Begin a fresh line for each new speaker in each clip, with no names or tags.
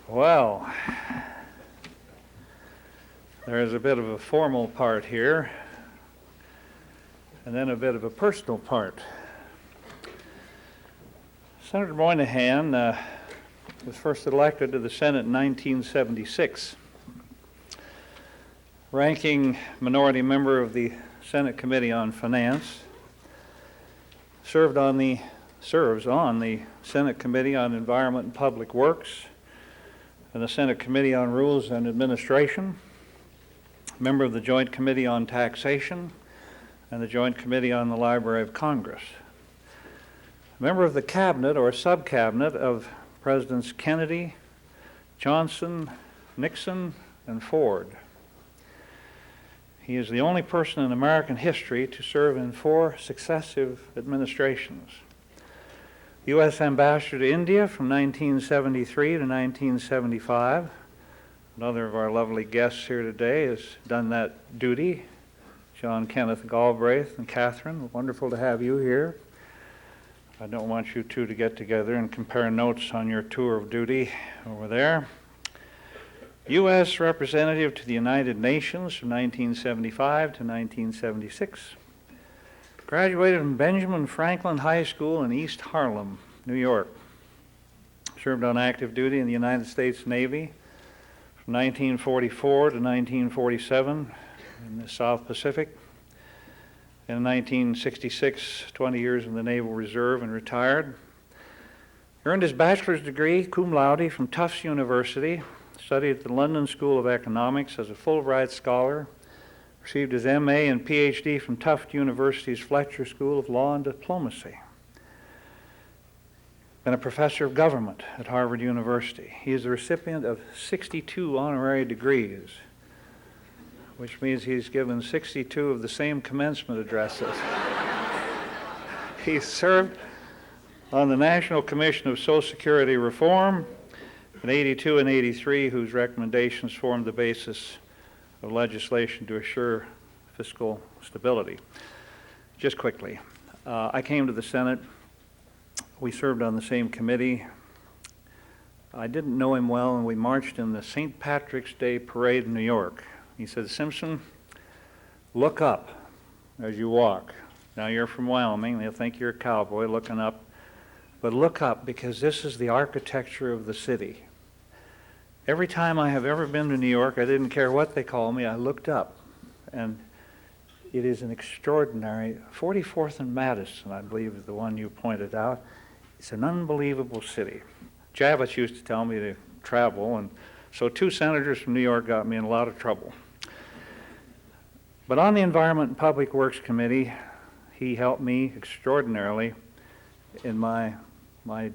Well, there is a bit of a formal part here, and then a bit of a personal part. Senator Moynihan was first elected to the Senate in 1976. Ranking minority member of the Senate Committee on Finance, serves on the Senate Committee on Environment and Public Works and the Senate Committee on Rules and Administration, member of the Joint Committee on Taxation and the Joint Committee on the Library of Congress, member of the Cabinet or Sub-Cabinet of Presidents Kennedy, Johnson, Nixon, and Ford. He is the only person in American history to serve in 4 successive administrations. U.S. Ambassador to India from 1973 to 1975. Another of our lovely guests here today has done that duty. John Kenneth Galbraith and Catherine, wonderful to have you here. I don't want you two to get together and compare notes on your tour of duty over there. U.S. Representative to the United Nations from 1975 to 1976. Graduated from Benjamin Franklin High School in East Harlem, New York. Served on active duty in the United States Navy from 1944 to 1947 in the South Pacific. In 1966, 20 years in the Naval Reserve and retired. Earned his bachelor's degree, cum laude, from Tufts University. Studied at the London School of Economics as a Fulbright Scholar, received his MA and PhD from Tufts University's Fletcher School of Law and Diplomacy. Been a professor of government at Harvard University. He is the recipient of 62 honorary degrees, which means he's given 62 of the same commencement addresses. He served on the National Commission of Social Security Reform in 82 and 83, whose recommendations formed the basis of legislation to assure fiscal stability. Just quickly, I came to the Senate. We served on the same committee. I didn't know him well, and we marched in the St. Patrick's Day parade in New York. He said, "Simpson, look up as you walk. Now you're from Wyoming. They'll think you're a cowboy looking up. But look up, because this is the architecture of the city." Every time I have ever been to New York, I didn't care what they call me, I looked up. And it is an extraordinary, 44th and Madison, I believe, is the one you pointed out. It's an unbelievable city. Javits used to tell me to travel, and so 2 senators from New York got me in a lot of trouble. But on the Environment and Public Works Committee, he helped me extraordinarily in my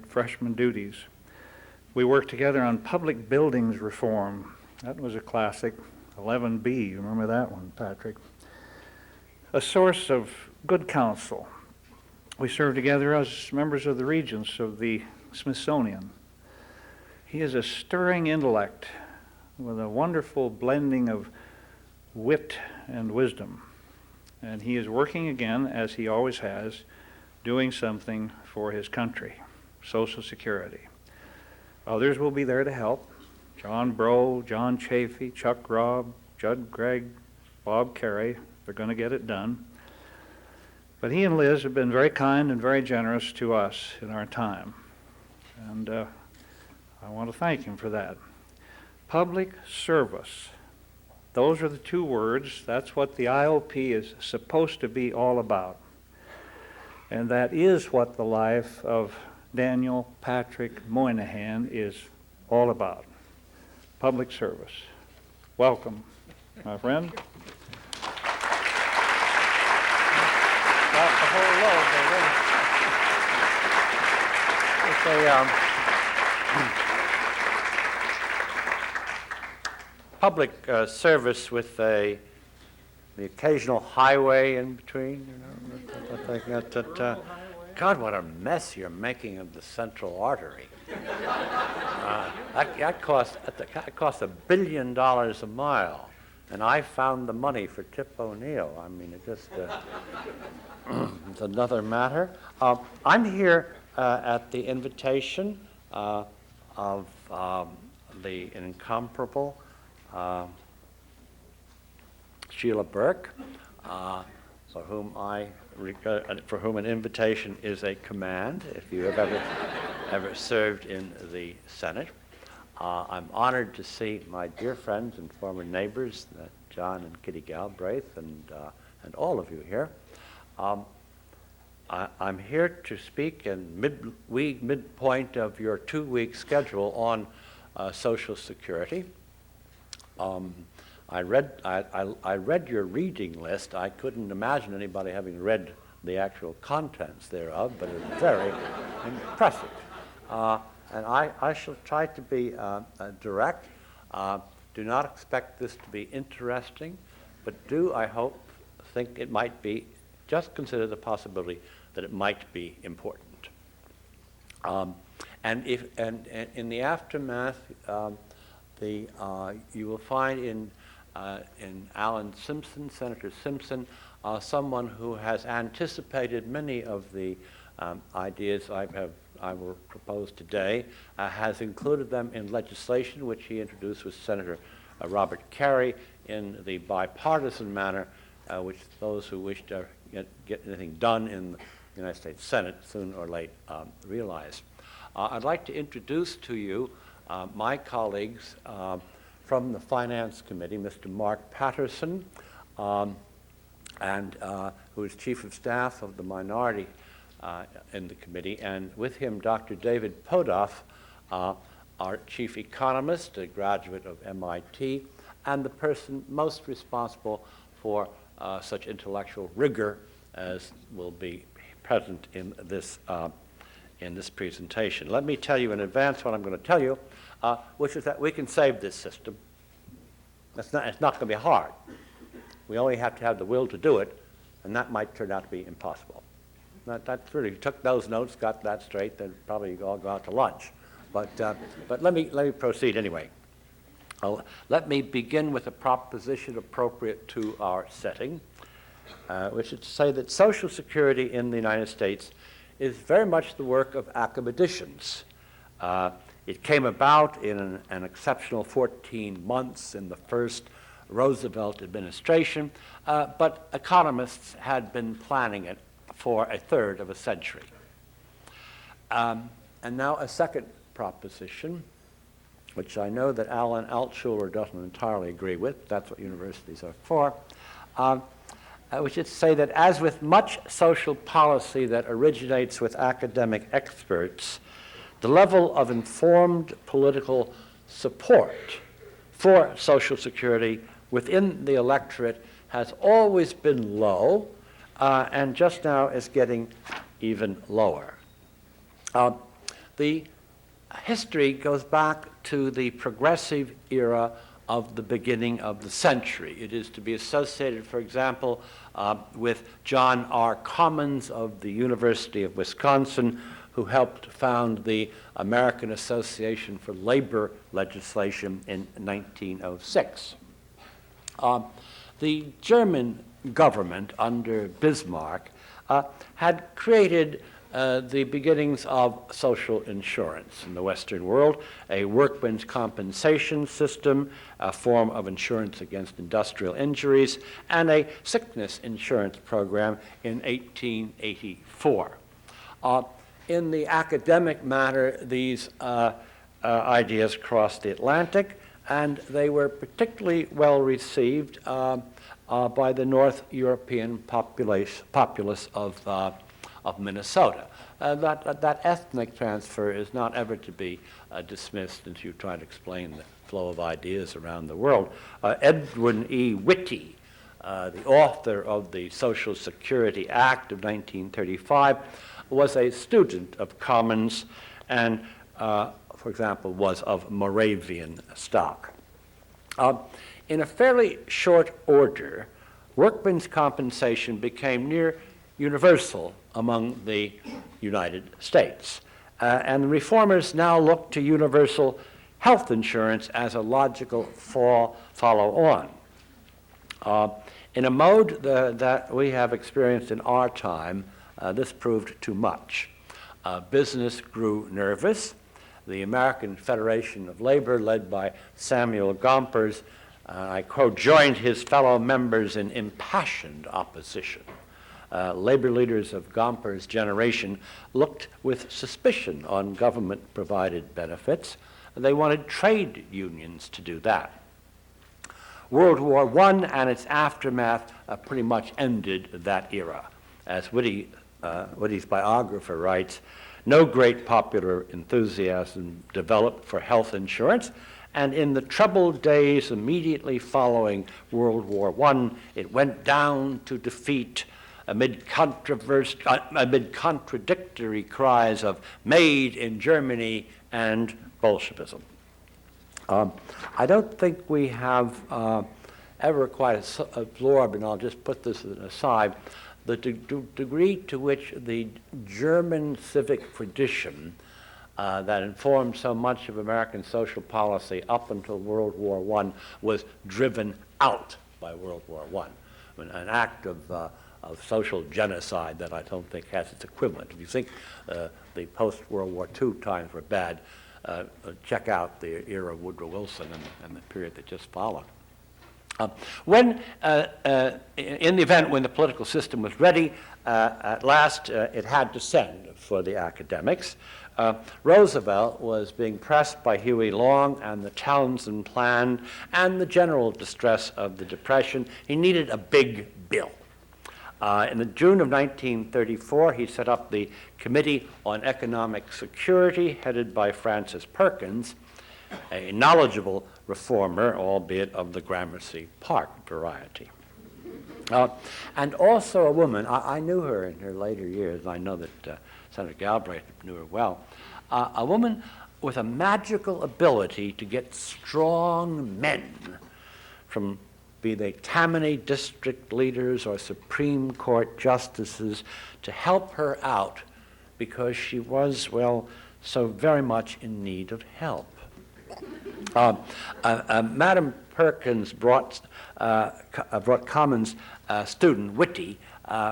freshman duties. We worked together on public buildings reform. That was a classic, 11B, you remember that one, Patrick? A source of good counsel. We served together as members of the Regents of the Smithsonian. He is a stirring intellect with a wonderful blending of wit and wisdom. And he is working again, as he always has, doing something for his country, Social Security. Others will be there to help. John Brough, John Chafee, Chuck Robb, Judd Gregg, Bob Carey. They're going to get it done. But he and Liz have been very kind and very generous to us in our time. And I want to thank him for that. Public service. Those are the 2 words. That's what the IOP is supposed to be all about. And that is what the life of Daniel Patrick Moynihan is all about. Public service. Welcome, my friend. Got the whole load,
It's a public service with the occasional highway in between, God, what a mess you're making of the Central Artery. That cost $1 billion a mile, and I found the money for Tip O'Neill. I mean, it just it's another matter. I'm here at the invitation of the incomparable Sheila Burke, for whom an invitation is a command if you have ever served in the Senate. I'm honored to see my dear friends and former neighbors, John and Kitty Galbraith, and all of you here. I'm here to speak in midpoint of your 2-week schedule on Social Security. I read your reading list. I couldn't imagine anybody having read the actual contents thereof, but it's very impressive. And I shall try to be direct. Do not expect this to be interesting, but I hope, think it might be, just consider the possibility that it might be important. And in the aftermath, you will find in Alan Simpson, Senator Simpson, someone who has anticipated many of the ideas I will propose today, has included them in legislation which he introduced with Senator Robert Kerry in the bipartisan manner, which those who wish to get anything done in the United States Senate soon or late realize. I'd like to introduce to you my colleagues from the Finance Committee, Mr. Mark Patterson, who is Chief of Staff of the minority in the committee, and with him Dr. David Podoff, our Chief Economist, a graduate of MIT, and the person most responsible for such intellectual rigor as will be present in this presentation. Let me tell you in advance what I'm going to tell you, which is that we can save this system. It's not going to be hard. We only have to have the will to do it, and that might turn out to be impossible. That's really, you took those notes, got that straight, then probably you all go out to lunch. But let me proceed anyway. Let me begin with a proposition appropriate to our setting, which is to say that Social Security in the United States is very much the work of academicians. It came about in an exceptional 14 months in the first Roosevelt administration, but economists had been planning it for a third of a century. And now a second proposition, which I know that Alan Altshuler doesn't entirely agree with. That's what universities are for. Which is to say that as with much social policy that originates with academic experts, the level of informed political support for Social Security within the electorate has always been low, and just now is getting even lower. The history goes back to the progressive era of the beginning of the century. It is to be associated, for example, with John R. Commons of the University of Wisconsin, who helped found the American Association for Labor Legislation in 1906. The German government under Bismarck had created the beginnings of social insurance in the Western world, a workman's compensation system, a form of insurance against industrial injuries, and a sickness insurance program in 1884. In the academic matter, these ideas crossed the Atlantic, and they were particularly well received by the North European populace of Minnesota. That ethnic transfer is not ever to be dismissed as you try to explain the flow of ideas around the world. Edwin E. Whitty, the author of the Social Security Act of 1935, was a student of Commons and, for example, was of Moravian stock. In a fairly short order, workman's compensation became near universal among the United States. And the reformers now look to universal health insurance as a logical follow-on. In a mode that we have experienced in our time, this proved too much. Business grew nervous. the American Federation of Labor, led by Samuel Gompers, I quote, joined his fellow members in impassioned opposition. Labor leaders of Gompers' generation looked with suspicion on government-provided benefits. They wanted trade unions to do that. World War I and its aftermath pretty much ended that era. As Whitty's biographer writes, no great popular enthusiasm developed for health insurance, and in the troubled days immediately following World War I, it went down to defeat amid contradictory cries of made in Germany and Bolshevism. I don't think we have ever quite absorbed, and I'll just put this aside, the degree to which the German civic tradition that informed so much of American social policy up until World War I was driven out by World War I. An act of social genocide that I don't think has its equivalent. If you think the post-World War II times were bad, check out the era of Woodrow Wilson and the period that just followed. In the event when the political system was ready, at last it had to send for the academics. Roosevelt was being pressed by Huey Long and the Townsend Plan and the general distress of the Depression. He needed a big bill. In the June of 1934, he set up the Committee on Economic Security, headed by Francis Perkins, a knowledgeable reformer, albeit of the Gramercy Park variety. And also a woman, I knew her in her later years, and I know that Senator Galbraith knew her well, a woman with a magical ability to get strong men from be they Tammany district leaders or Supreme Court justices, to help her out because she was, well, so very much in need of help. Madam Perkins brought Commons student Whitty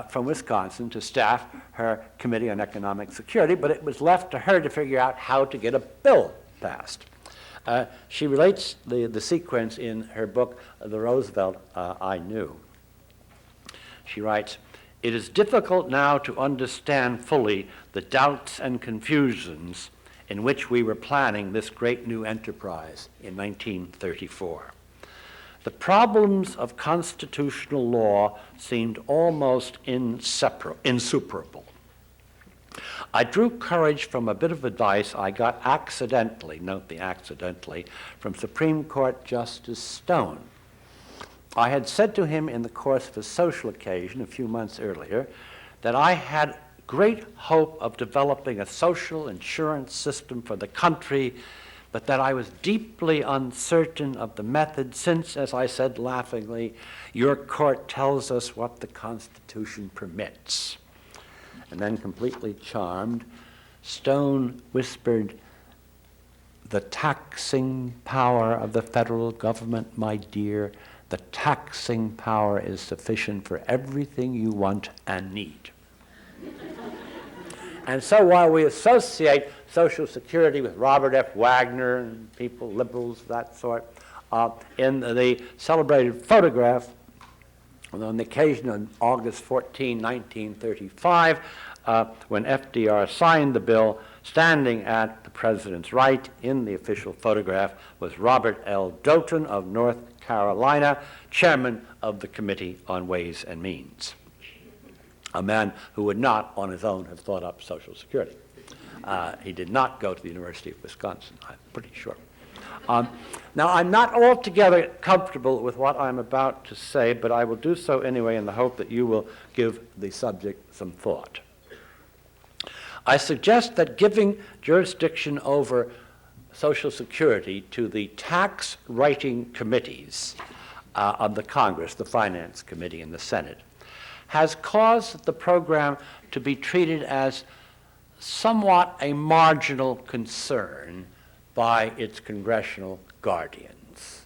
from Wisconsin to staff her Committee on Economic Security, but it was left to her to figure out how to get a bill passed. She relates the sequence in her book, The Roosevelt I Knew. She writes, "It is difficult now to understand fully the doubts and confusions in which we were planning this great new enterprise in 1934. The problems of constitutional law seemed almost insuperable. I drew courage from a bit of advice I got accidentally, note the accidentally, from Supreme Court Justice Stone. I had said to him in the course of a social occasion a few months earlier that I had great hope of developing a social insurance system for the country, but that I was deeply uncertain of the method since, as I said laughingly, your court tells us what the Constitution permits." And then, completely charmed, Stone whispered, "The taxing power of the federal government, my dear, the taxing power is sufficient for everything you want and need." And so while we associate Social Security with Robert F. Wagner and people, liberals of that sort, in the celebrated photograph on the occasion of August 14, 1935, when FDR signed the bill, standing at the president's right in the official photograph was Robert L. Doughton of North Carolina, chairman of the Committee on Ways and Means, a man who would not on his own have thought up Social Security. He did not go to the University of Wisconsin, I'm pretty sure. Now, I'm not altogether comfortable with what I'm about to say, but I will do so anyway in the hope that you will give the subject some thought. I suggest that giving jurisdiction over Social Security to the tax writing committees of the Congress, the Finance Committee and the Senate, has caused the program to be treated as somewhat a marginal concern by its congressional guardians.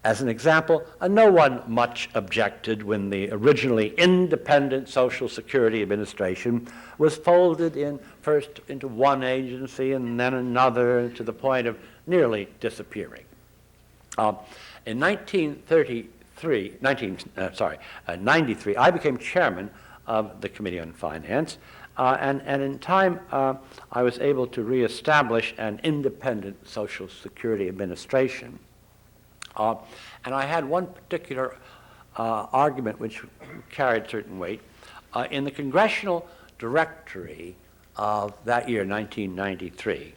As an example, no one much objected when the originally independent Social Security Administration was folded in first into one agency and then another, to the point of nearly disappearing. In 93, I became chairman of the Committee on Finance, and in time I was able to reestablish an independent Social Security Administration. And I had one particular argument which carried certain weight. In the Congressional Directory of that year, 1993,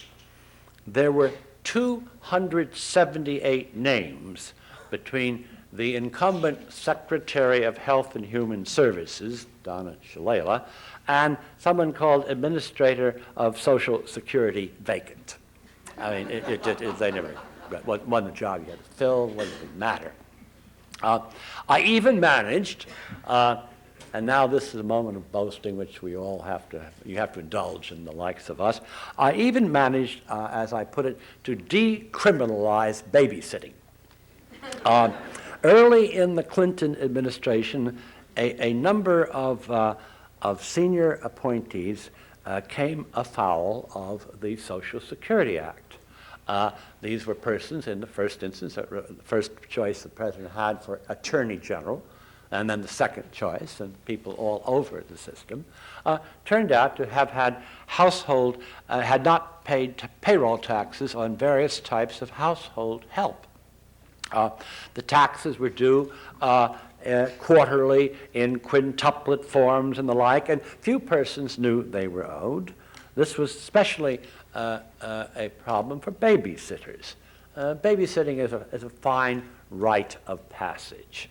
there were 278 names between the incumbent Secretary of Health and Human Services, Donna Shalala, and someone called Administrator of Social Security vacant. I mean, they never wasn't a job you had to fill, wasn't matter. I even managed, and now this is a moment of boasting which we all you have to indulge in, the likes of us. I even managed, as I put it, to decriminalize babysitting. Early in the Clinton administration, a number of senior appointees came afoul of the Social Security Act. These were persons, in the first instance, the first choice the president had for attorney general, and then the second choice, and people all over the system, turned out to have had had not paid payroll taxes on various types of household help. The taxes were due quarterly in quintuplet forms and the like, and few persons knew they were owed. This was especially a problem for babysitters. Babysitting is a fine rite of passage.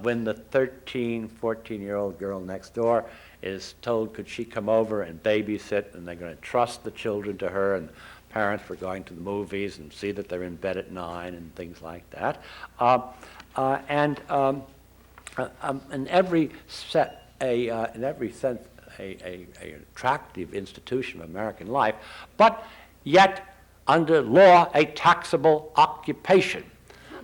When the 13, 14-year-old girl next door is told could she come over and babysit, and they're going to trust the children to her, and parents were going to the movies and see that they're in bed at 9 and things like that. In every sense, an attractive institution of American life, but yet under law a taxable occupation.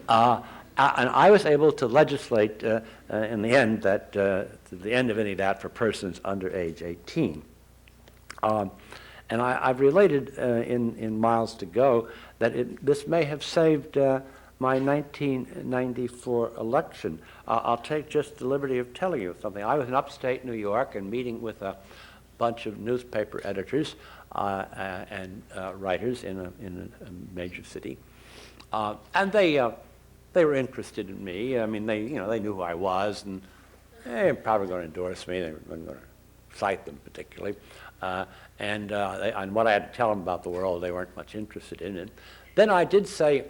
And I was able to legislate in the end that to the end of any of that for persons under age 18. And I've related in Miles to Go that this may have saved my 1994 election. I'll take just the liberty of telling you something. I was in upstate New York and meeting with a bunch of newspaper editors and writers in a major city, and they were interested in me. I mean, they knew who I was, and they were probably going to endorse me. They weren't going to cite them particularly, and what I had to tell them about the world, they weren't much interested in it. Then I did say,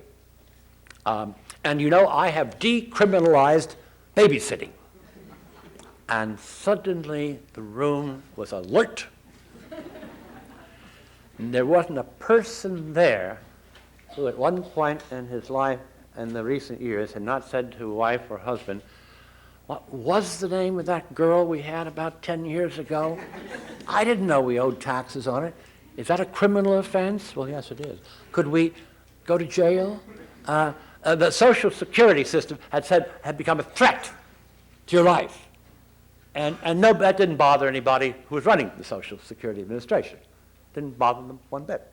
and I have decriminalized babysitting. And suddenly the room was alert. And there wasn't a person there who at one point in his life in the recent years had not said to wife or husband, "What was the name of that girl we had about 10 years ago? I didn't know we owed taxes on it. Is that a criminal offense?" Well, yes, it is. Could we go to jail? The Social Security system had become a threat to your life. And no, that didn't bother anybody who was running the Social Security Administration. Didn't bother them one bit,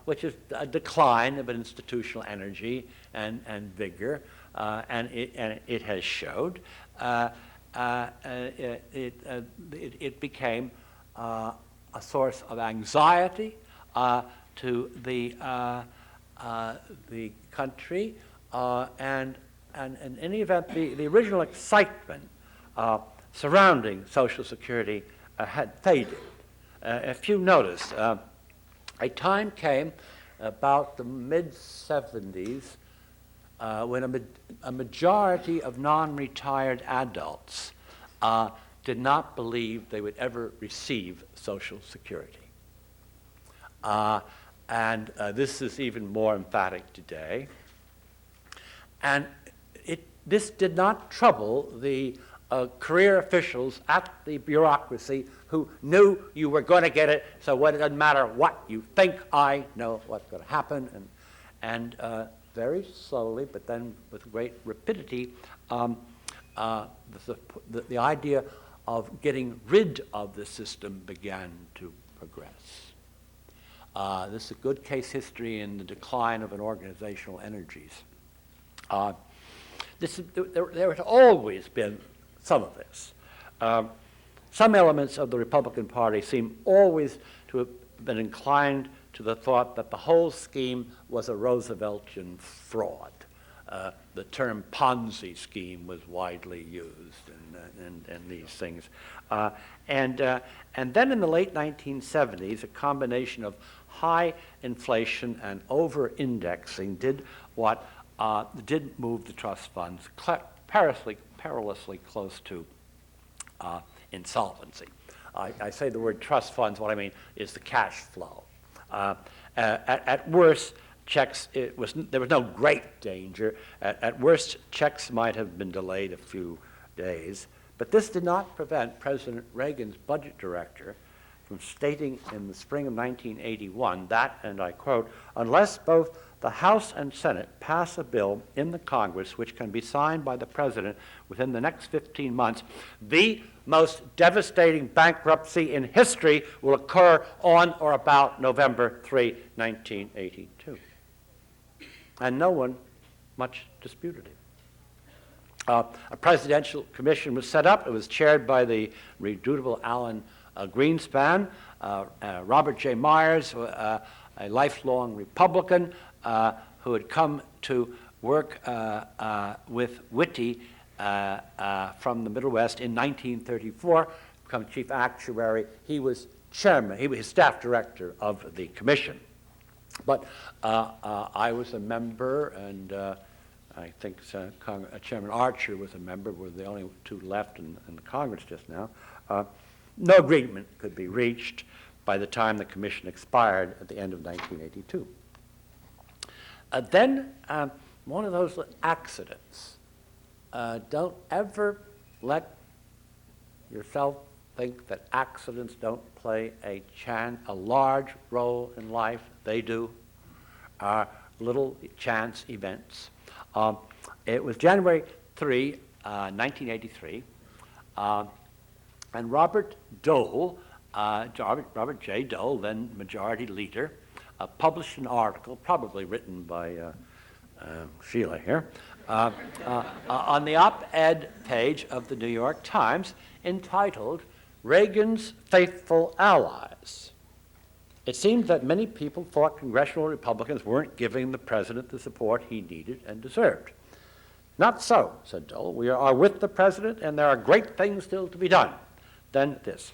which is a decline of institutional energy and vigor, and it has showed. It became a source of anxiety to the country, and in any event, the original excitement surrounding Social Security had faded. If you noticed, a time came about the mid-'70s when a majority of non-retired adults did not believe they would ever receive Social Security. And this is even more emphatic today. And this did not trouble the career officials at the bureaucracy who knew you were going to get it, so it doesn't matter what you think, I know what's going to happen. And very slowly, but then with great rapidity, the idea of getting rid of the system began to progress. This is a good case history in the decline of an organizational energies. There has always been some of this. Some elements of the Republican Party seem always to have been inclined to the thought that the whole scheme was a Rooseveltian fraud. The term Ponzi scheme was widely used in these things. And then in the late 1970s, a combination of high inflation and over-indexing did move the trust funds perilously close to insolvency. I say the word trust funds, what I mean is the cash flow. At worst, there was no great danger. At worst, checks might have been delayed a few days, but this did not prevent President Reagan's budget director from stating in the spring of 1981 that, and I quote, "Unless both the House and Senate pass a bill in the Congress which can be signed by the President within the next 15 months, the most devastating bankruptcy in history will occur on or about November 3, 1982. And no one much disputed it. A presidential commission was set up. It was chaired by the redoubtable Alan Greenspan. Robert J. Myers, a lifelong Republican who had come to work with Whitty from the Middle West in 1934, become chief actuary. He was chairman, he was staff director of the commission. But I was a member, and I think Chairman Archer was a member. We're the only two left in the Congress just now. No agreement could be reached by the time the commission expired at the end of 1982. Then one of those accidents. Don't ever let yourself think that accidents don't play a large role in life. They do. Little chance events. It was January 3, 1983, and Robert Dole, Robert J. Dole, then Majority Leader, published an article, probably written by Sheila here, on the op-ed page of the New York Times entitled, "Reagan's Faithful Allies." It seemed that many people thought congressional Republicans weren't giving the president the support he needed and deserved. Not so, said Dole. We are with the president, and there are great things still to be done. Then this,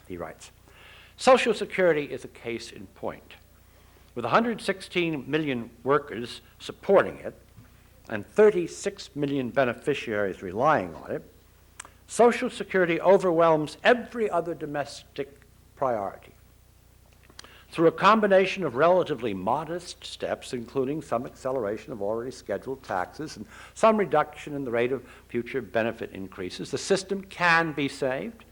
he writes, Social Security is a case in point. With 116 million workers supporting it and 36 million beneficiaries relying on it, Social Security overwhelms every other domestic priority. Through a combination of relatively modest steps, including some acceleration of already scheduled taxes and some reduction in the rate of future benefit increases, the system can be saved.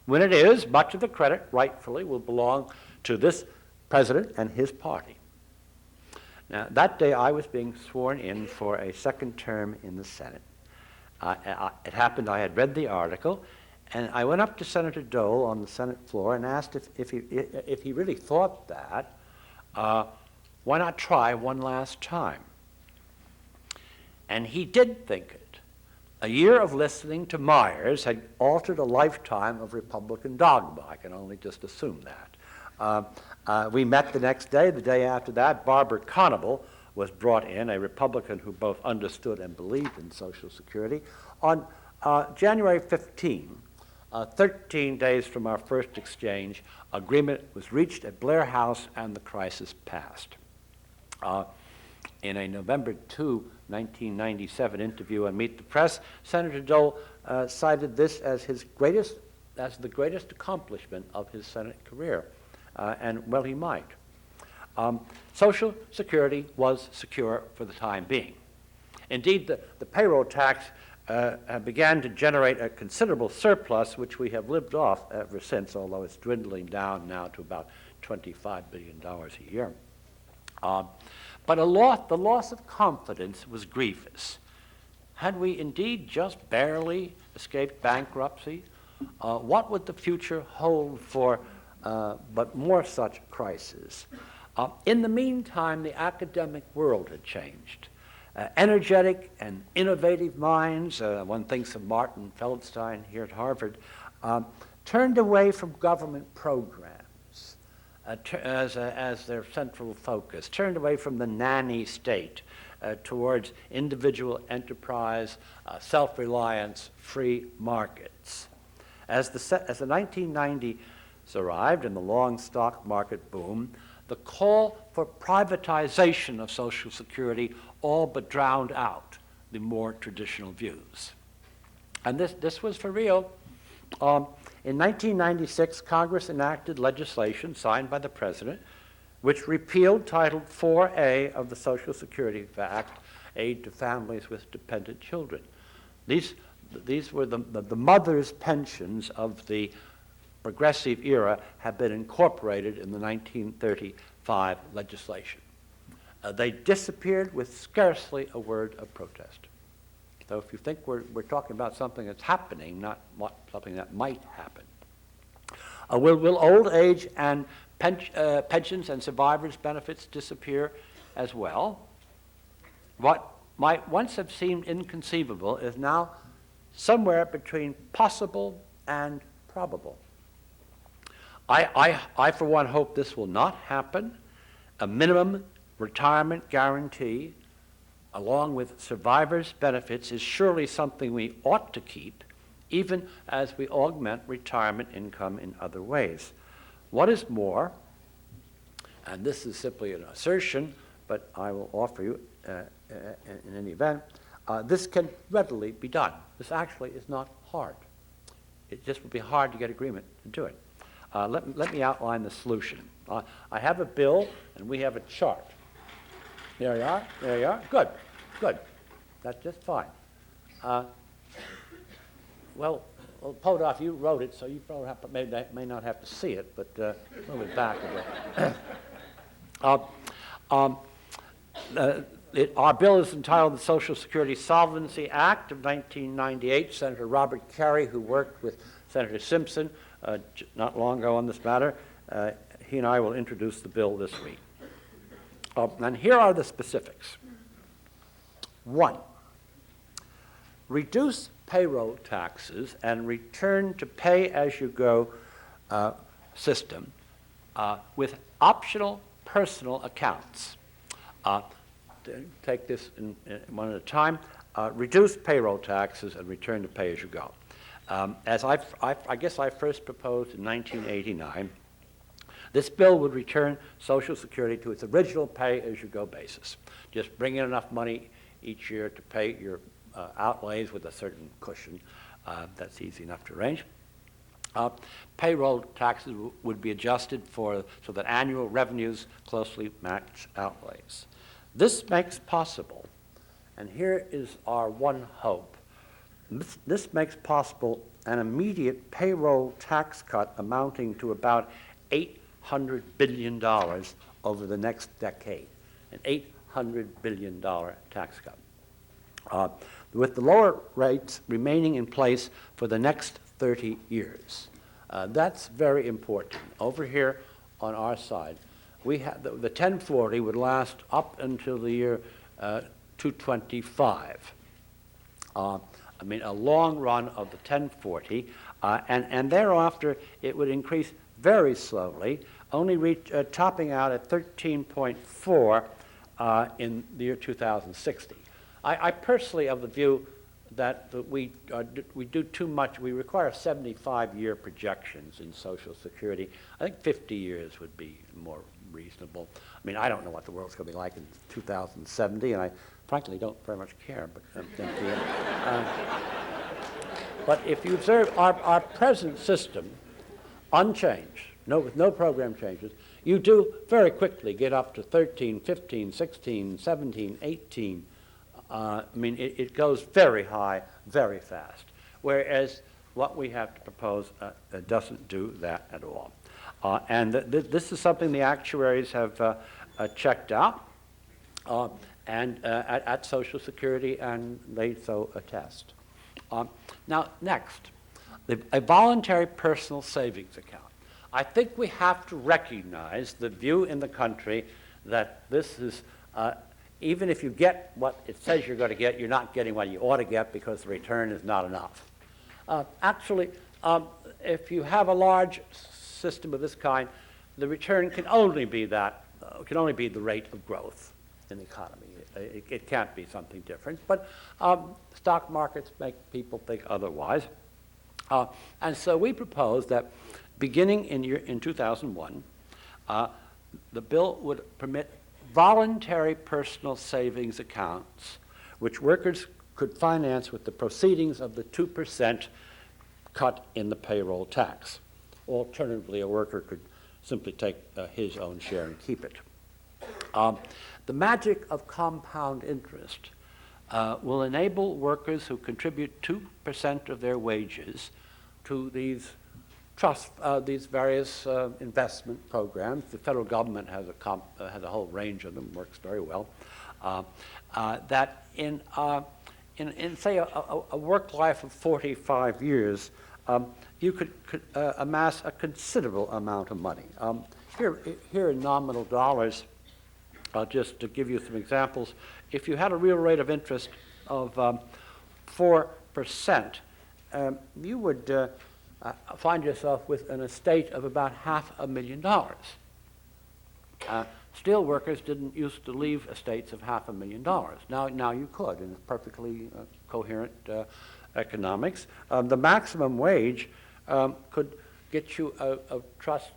When it is, much of the credit, rightfully, will belong to this president and his party. Now, that day I was being sworn in for a second term in the Senate. It happened I had read the article, and I went up to Senator Dole on the Senate floor and asked if he really thought that, why not try one last time? And he did think it. A year of listening to Myers had altered a lifetime of Republican dogma. I can only just assume that. We met the next day. The day after that, Barbara Conable was brought in, a Republican who both understood and believed in Social Security. On January 15, 13 days from our first exchange, agreement was reached at Blair House and the crisis passed. In a November 2, 1997 interview on Meet the Press, Senator Dole cited this as the greatest accomplishment of his Senate career, and well, he might. Social Security was secure for the time being. Indeed, the payroll tax began to generate a considerable surplus, which we have lived off ever since, although it's dwindling down now to about $25 billion a year. But the loss of confidence was grievous. Had we indeed just barely escaped bankruptcy? What would the future hold for but more such crises? In the meantime, the academic world had changed. Energetic and innovative minds, one thinks of Martin Feldstein here at Harvard, turned away from government programs as their central focus, turned away from the nanny state towards individual enterprise, self-reliance, free markets. As the 1990s arrived and the long stock market boom, the call for privatization of Social Security all but drowned out the more traditional views. And this was for real. In 1996, Congress enacted legislation signed by the President which repealed Title 4A of the Social Security Act, Aid to Families with Dependent Children. These were the mother's pensions of the progressive era had been incorporated in the 1935 legislation. They disappeared with scarcely a word of protest. So if you think we're talking about something that's happening, not something that might happen. Will old age and pensions and survivors' benefits disappear as well? What might once have seemed inconceivable is now somewhere between possible and probable. I for one, hope this will not happen. A minimum retirement guarantee, along with survivors' benefits, is surely something we ought to keep, even as we augment retirement income in other ways. What is more, and this is simply an assertion, but I will offer you in any event, this can readily be done. This actually is not hard. It just would be hard to get agreement to do it. Let me outline the solution. I have a bill, and we have a chart. There you are. There you are. Good. Good. That's just fine. Well, Podolf, you wrote it, so you probably may not have to see it, but move it back a bit. Our bill is entitled the Social Security Solvency Act of 1998. Senator Robert Carey, who worked with Senator Simpson not long ago on this matter, he and I will introduce the bill this week. And here are the specifics. 1, reduce payroll taxes and return to pay-as-you-go system with optional personal accounts. Take this one at a time. Reduce payroll taxes and return to pay-as-you-go. As I guess I first proposed in 1989, this bill would return Social Security to its original pay-as-you-go basis. Just bring in enough money each year to pay your outlays with a certain cushion. That's easy enough to arrange. Payroll taxes would be adjusted so that annual revenues closely match outlays. This makes possible, and here is our one hope, this makes possible an immediate payroll tax cut amounting to about $800 billion over the next decade, an $800 billion tax cut, with the lower rates remaining in place for the next 30 years. That's very important. Over here on our side, we have the 1040 would last up until the year 225. I mean, a long run of the 1040, and thereafter it would increase very slowly, only topping out at 13.4 in the year 2060. I personally have the view that we do too much. We require 75-year projections in Social Security. I think 50 years would be more reasonable. I mean, I don't know what the world's going to be like in 2070, and I frankly don't very much care. But if you observe our present system, unchanged, with no program changes, you do very quickly get up to 13, 15, 16, 17, 18. I mean, it goes very high, very fast, whereas what we have to propose doesn't do that at all. And this is something the actuaries have checked out at Social Security, and they so attest. Now, next, a voluntary personal savings account. I think we have to recognize the view in the country that this is, even if you get what it says you're going to get, you're not getting what you ought to get because the return is not enough. Actually, if you have a large system of this kind, the return can only be the rate of growth in the economy. It can't be something different, but stock markets make people think otherwise. And so we propose that beginning in 2001, the bill would permit voluntary personal savings accounts, which workers could finance with the proceedings of the 2% cut in the payroll tax. Alternatively, a worker could simply take his own share and keep it. The magic of compound interest will enable workers who contribute 2% of their wages to these these various investment programs. The federal government has a whole range of them, works very well. That in say a work life of 45 years, you could amass a considerable amount of money. Here in nominal dollars, just to give you some examples, if you had a real rate of interest of 4%, you would find yourself with an estate of about $500,000. Steel workers didn't used to leave estates of $500,000. Now you could, in perfectly coherent economics. The maximum wage could get you a trust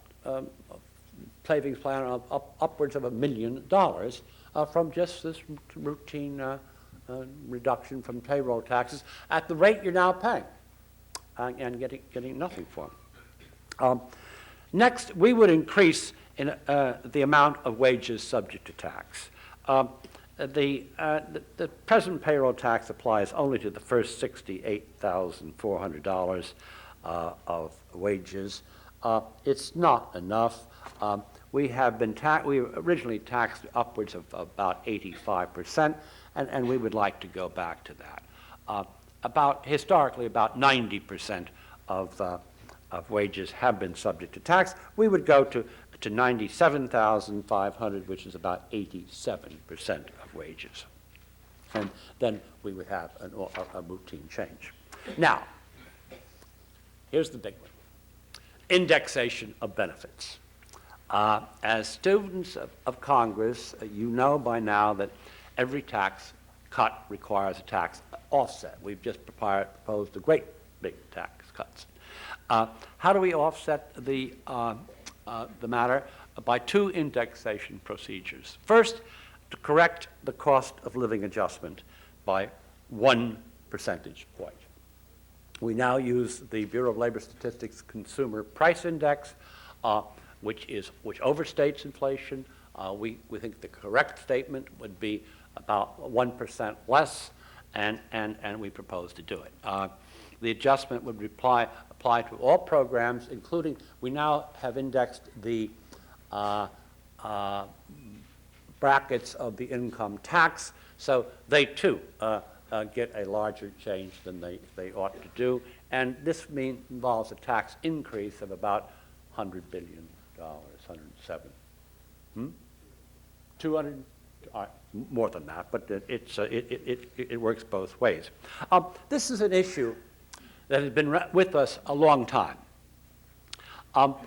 savings plan of upwards of $1 million from just this routine reduction from payroll taxes at the rate you're now paying, and getting nothing for them. Next, we would increase the amount of wages subject to tax. The present payroll tax applies only to the first $68,400 of wages. It's not enough. We originally taxed upwards of about 85%, and we would like to go back to that. Historically, about 90% of wages have been subject to tax. We would go to 97,500, which is about 87% of wages. And then we would have a routine change. Now, here's the big one. Indexation of benefits. As students of Congress, you know by now that every tax cut requires a tax offset. We've just proposed a great big tax cuts. How do we offset the matter? By two indexation procedures. First, to correct the cost of living adjustment by 1 percentage point. We now use the Bureau of Labor Statistics Consumer Price Index, which overstates inflation. We think the correct statement would be about 1% less, and we propose to do it. The adjustment would apply to all programs, including, we now have indexed the brackets of the income tax, so they too get a larger change than they ought to do, and this involves a tax increase of about $100 billion, 107. 200, more than that, but it works both ways. This is an issue that has been with us a long time.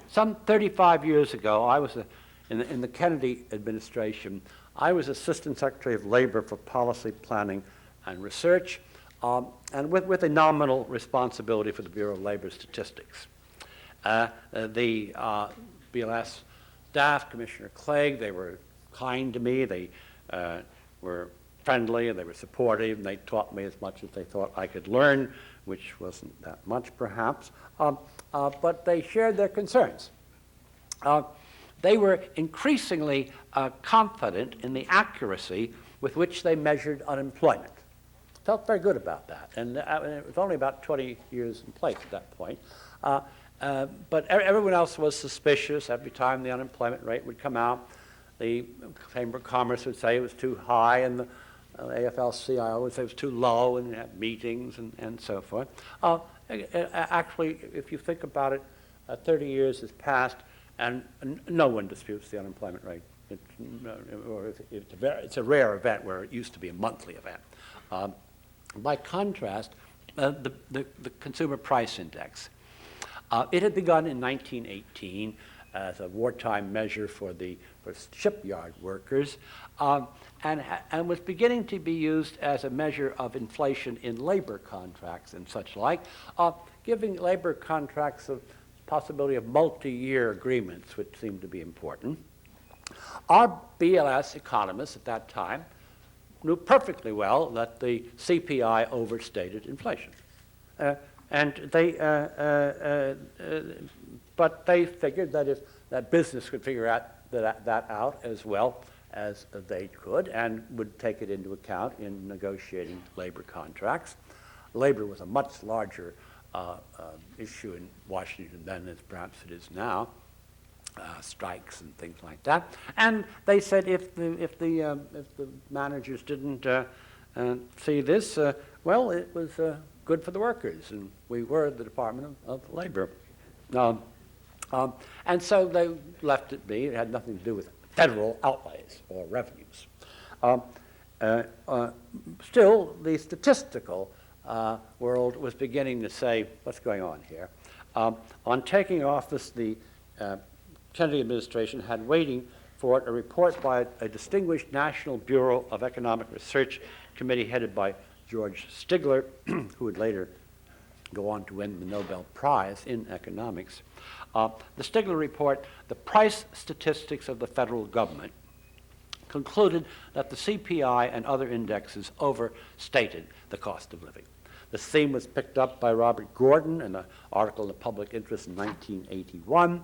Some 35 years ago, I was in the Kennedy administration. I was Assistant Secretary of Labor for Policy Planning and Research, and with a nominal responsibility for the Bureau of Labor Statistics. The BLS staff, Commissioner Clegg, they were kind to me. They were friendly, and they were supportive, and they taught me as much as they thought I could learn, which wasn't that much perhaps, but they shared their concerns. They were increasingly confident in the accuracy with which they measured unemployment. Felt very good about that, and it was only about 20 years in place at that point. But everyone else was suspicious. Every time the unemployment rate would come out, the Chamber of Commerce would say it was too high, and the AFL-CIO would say it was too low, and have meetings and so forth. Actually, if you think about it, 30 years has passed, and no one disputes the unemployment rate. It's a rare event where it used to be a monthly event. By contrast, the Consumer Price Index. It had begun in 1918 as a wartime measure for shipyard workers, and was beginning to be used as a measure of inflation in labor contracts and such like, giving labor contracts a possibility of multi-year agreements, which seemed to be important. Our BLS economists at that time knew perfectly well that the CPI overstated inflation. But they figured that if that business could figure out that out as well as they could, and would take it into account in negotiating labor contracts. Labor was a much larger issue in Washington then as perhaps it is now, strikes and things like that. And they said if the managers didn't see this, well, it was good for the workers, and we were the Department of Labor. And so they left it be. It had nothing to do with federal outlays or revenues. Still, the statistical world was beginning to say, what's going on here? On taking office, the Kennedy administration had waiting for it a report by a distinguished National Bureau of Economic Research committee headed by George Stigler, who would later go on to win the Nobel Prize in economics. The Stigler Report, the price statistics of the federal government, concluded that the CPI and other indexes overstated the cost of living. The theme was picked up by Robert Gordon in an article in the Public Interest in 1981,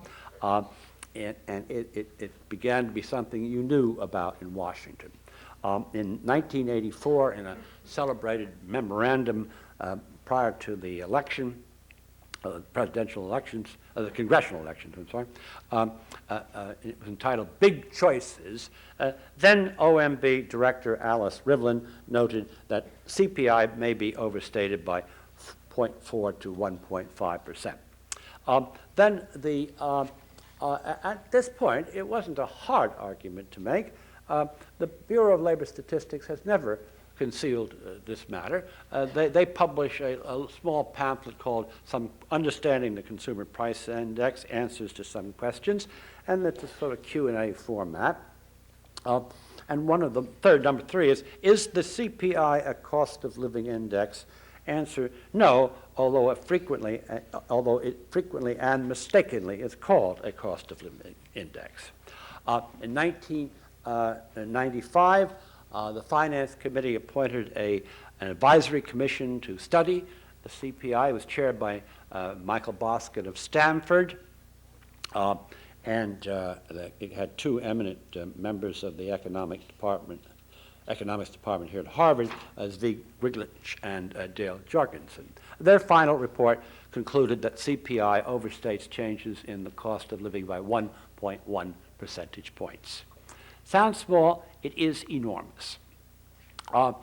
and it began to be something you knew about in Washington. In 1984, in a celebrated memorandum prior to the election, presidential elections, the congressional elections, I'm sorry, it was entitled Big Choices. Then OMB Director Alice Rivlin noted that CPI may be overstated by 0.4 to 1.5%. Then at this point, it wasn't a hard argument to make. The Bureau of Labor Statistics has never concealed this matter. They publish a small pamphlet called Some Understanding the Consumer Price Index, Answers to Some Questions, and it's a sort of Q&A format. And one of the number three is the CPI a cost of living index? Answer, no, although it frequently and mistakenly is called a cost of living index. In 1995, the Finance Committee appointed an advisory commission to study the CPI. It was chaired by Michael Boskin of Stanford, and it had two eminent members of the economics department here at Harvard, Zvi Griglich and Dale Jorgensen. Their final report concluded that CPI overstates changes in the cost of living by 1.1 percentage points. Sounds small, it is enormous. The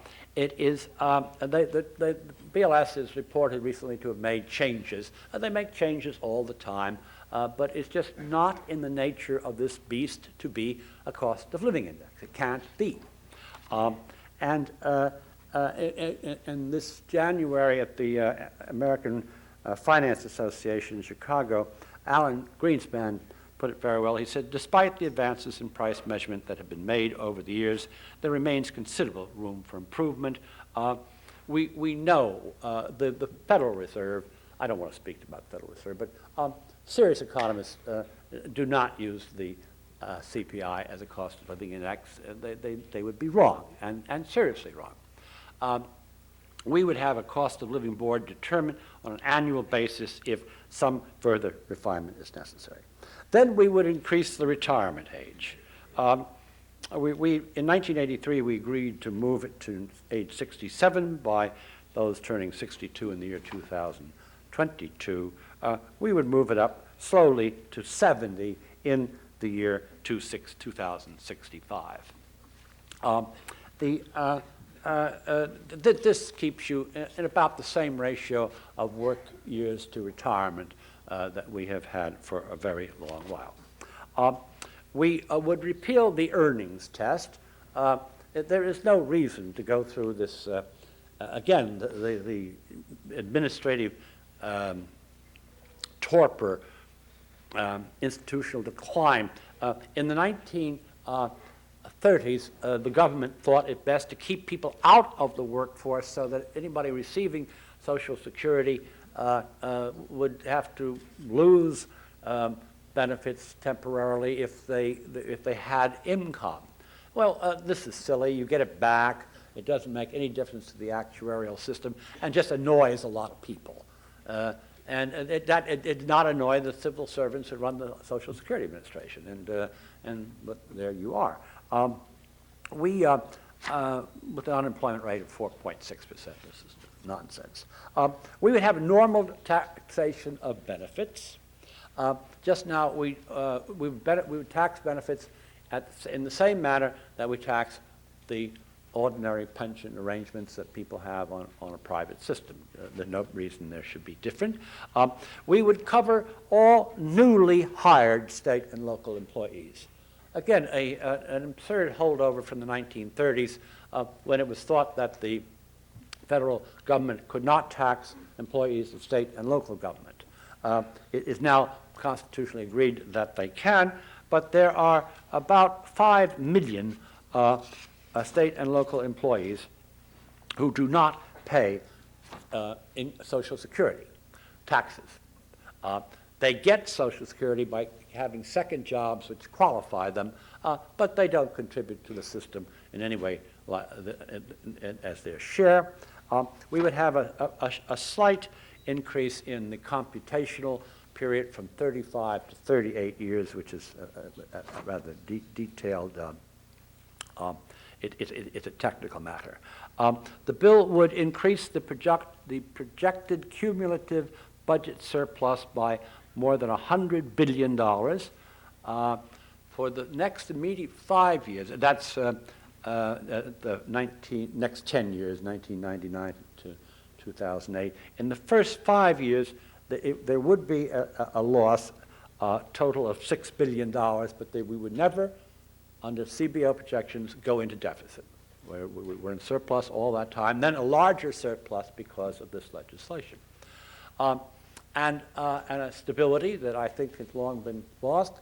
BLS is reported recently to have made changes. They make changes all the time, but it's just not in the nature of this beast to be a cost of living index. It can't be. And this January at the American Finance Association in Chicago, Alan Greenspan put it very well. He said, despite the advances in price measurement that have been made over the years, there remains considerable room for improvement. We know the Federal Reserve, I don't want to speak about the Federal Reserve, but serious economists do not use the CPI as a cost of living index. They would be wrong, and seriously wrong. We would have a cost of living board determined on an annual basis if some further refinement is necessary. Then we would increase the retirement age. In 1983, we agreed to move it to age 67 by those turning 62 in the year 2012. 22, we would move it up slowly to 70 in the year 2065. This keeps you in about the same ratio of work years to retirement that we have had for a very long while. We would repeal the earnings test. There is no reason to go through this. Again, the administrative torpor, institutional decline. In the 1930s, the government thought it best to keep people out of the workforce so that anybody receiving Social Security would have to lose benefits temporarily if they had income. Well, this is silly. You get it back. It doesn't make any difference to the actuarial system and just annoys a lot of people. And it did not annoy the civil servants who run the Social Security Administration. But there you are. With an unemployment rate of 4.6%, this is nonsense. We would have normal taxation of benefits. Just now, we would tax benefits in the same manner that we tax the ordinary pension arrangements that people have on a private system. There's no reason there should be different. We would cover all newly hired state and local employees. Again, an absurd holdover from the 1930s when it was thought that the federal government could not tax employees of state and local government. It is now constitutionally agreed that they can, but there are about 5 million state and local employees who do not pay in Social Security taxes. They get Social Security by having second jobs which qualify them, but they don't contribute to the system in any way as their share. We would have a slight increase in the computational period from 35 to 38 years, which is a rather detailed it's a technical matter. The bill would increase the projected cumulative budget surplus by more than $100 billion for the next immediate 5 years. That's the next 10 years, 1999 to 2008. In the first 5 years, there would be a loss, total of $6 billion, but we would never, under CBO projections, go into deficit. We're in surplus all that time, then a larger surplus because of this legislation. And a stability that I think has long been lost.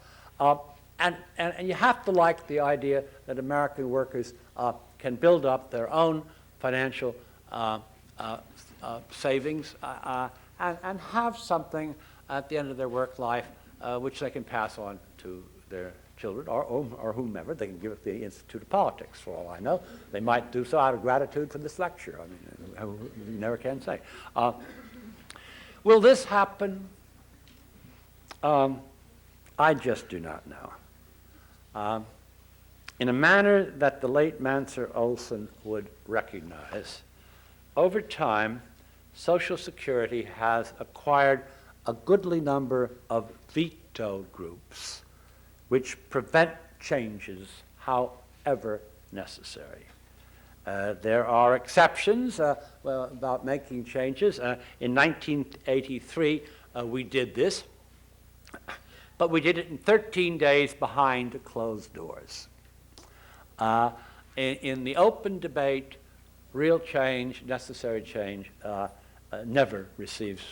And you have to like the idea that American workers can build up their own financial savings and have something at the end of their work life which they can pass on to their children or whomever. They can give it to the Institute of Politics, for all I know. They might do so out of gratitude for this lecture. I mean, you never can say. Will this happen? I just do not know. In a manner that the late Mansur Olson would recognize, over time, Social Security has acquired a goodly number of veto groups which prevent changes, however necessary. There are exceptions about making changes. In 1983, we did this, but we did it in 13 days behind closed doors. In the open debate, real change, necessary change, never receives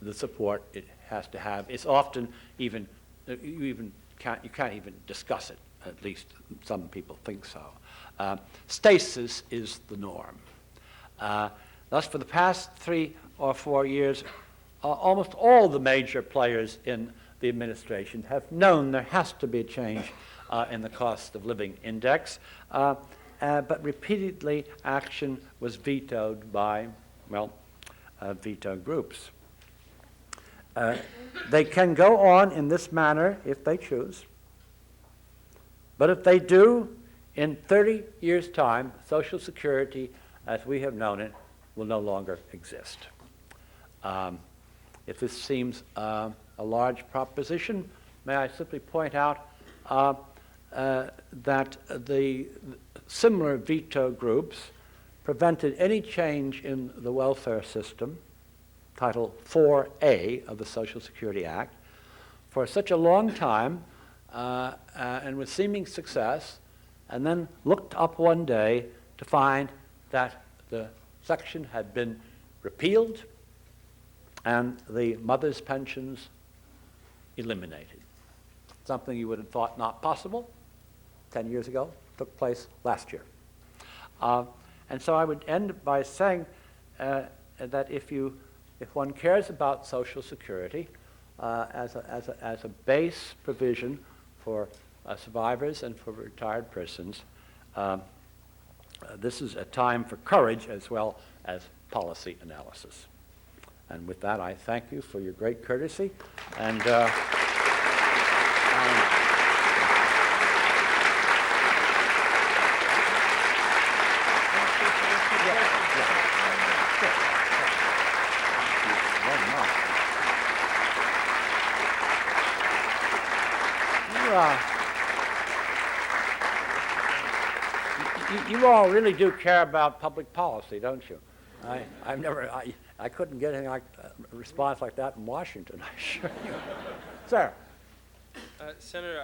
the support it has to have. It's often you can't even discuss it. At least some people think so. Stasis is the norm. Thus, for the past 3 or 4 years, almost all the major players in the administration have known there has to be a change in the cost of living index, but repeatedly action was vetoed by, veto groups. They can go on in this manner if they choose, but if they do, in 30 years' time, Social Security, as we have known it, will no longer exist. If this seems a large proposition, may I simply point out that the similar veto groups prevented any change in the welfare system, Title 4A of the Social Security Act, for such a long time and with seeming success, and then looked up one day to find that the section had been repealed and the mother's pensions eliminated. Something you would have thought not possible 10 years ago took place last year. And so I would end by saying that if one cares about Social Security as a base provision for survivors and for retired persons, this is a time for courage as well as policy analysis. And with that, I thank you for your great courtesy. And you all really do care about public policy, don't you? I couldn't get anything like a response like that in Washington, I assure you. Sir.
Senator,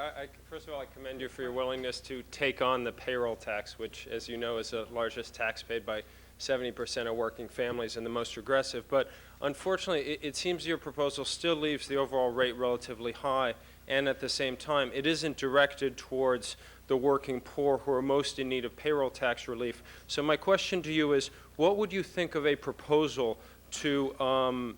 first of all, I commend you for your willingness to take on the payroll tax, which, as you know, is the largest tax paid by 70% of working families and the most regressive. But unfortunately, it seems your proposal still leaves the overall rate relatively high, and at the same time, it isn't directed towards the working poor who are most in need of payroll tax relief. So my question to you is, what would you think of a proposal to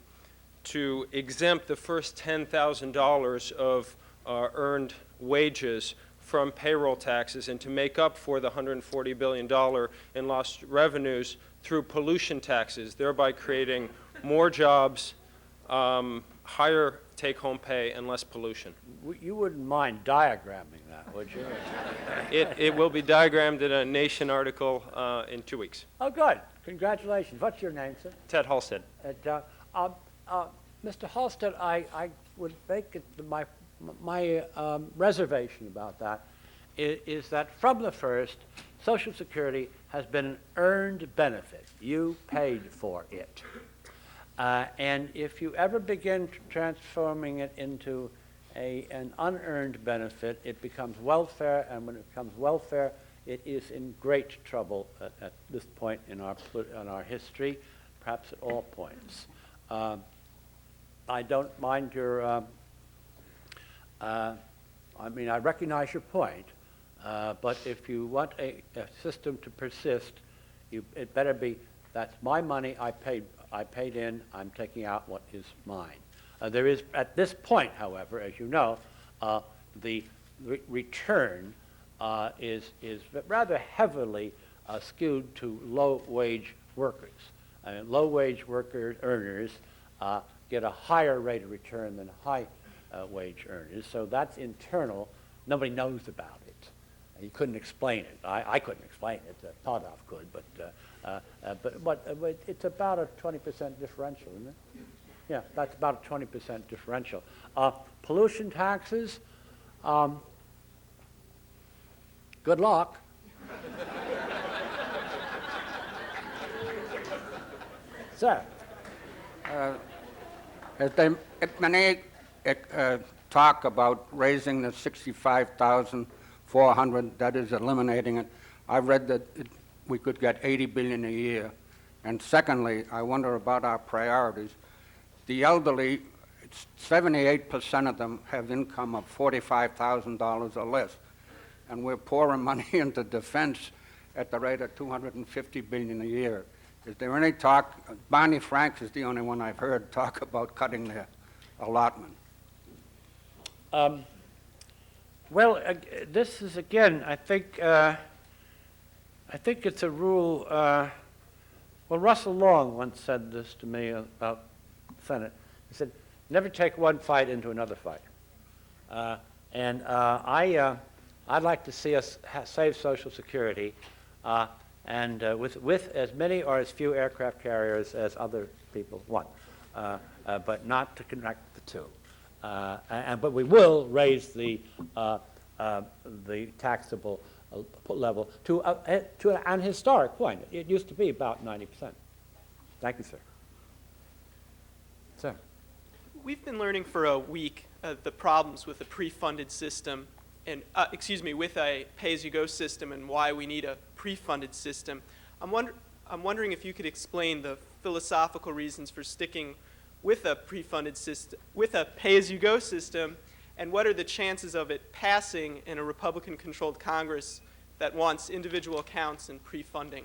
exempt the first $10,000 of earned wages from payroll taxes and to make up for the $140 billion in lost revenues through pollution taxes, thereby creating more jobs, higher take-home pay, and less pollution?
You wouldn't mind diagramming that, would you?
It will be diagrammed in a Nation article in 2 weeks.
Oh, good. Congratulations. What's your name, sir?
Ted Halstead.
Mr. Halstead, I would make it my reservation about that is that from the first, Social Security has been an earned benefit. You paid for it. And if you ever begin transforming it into an unearned benefit, it becomes welfare, and when it becomes welfare, it is in great trouble at this point in our history, perhaps at all points. I don't mind your, I recognize your point, but if you want a system to persist, it better be, that's my money, I paid in, I'm taking out what is mine. There is, at this point, however, as you know, the return is rather heavily skewed to low-wage workers. Low-wage earners get a higher rate of return than high-wage earners, so that's internal. Nobody knows about it. You couldn't explain it. I couldn't explain it. Podolf could, but it's about a 20% differential, isn't it? Yeah, that's about a 20% differential. Pollution taxes, good luck. Sir.
Many talk about raising the 65,400, that is eliminating it. I read that we could get 80 billion a year. And secondly, I wonder about our priorities. The elderly, 78% of them have income of $45,000 or less. And we're pouring money into defense at the rate of $250 billion a year. Is there any talk? Barney Franks is the only one I've heard talk about cutting their allotment.
Well, this is, again, I think it's a rule. Well, Russell Long once said this to me about the Senate. He said, never take one fight into another fight. I'd like to see us save Social Security and with as many or as few aircraft carriers as other people want. but not to connect the two. But we will raise the taxable level to an historic point. It used to be about 90%. Thank you, sir. Sir.
We've been learning for a week the problems with a pre-funded system and, with a pay-as-you-go system and why we need a pre-funded system. I'm wondering if you could explain the philosophical reasons for sticking with a pre-funded system, with a pay-as-you-go system, and what are the chances of it passing in a Republican-controlled Congress that wants individual accounts and pre-funding?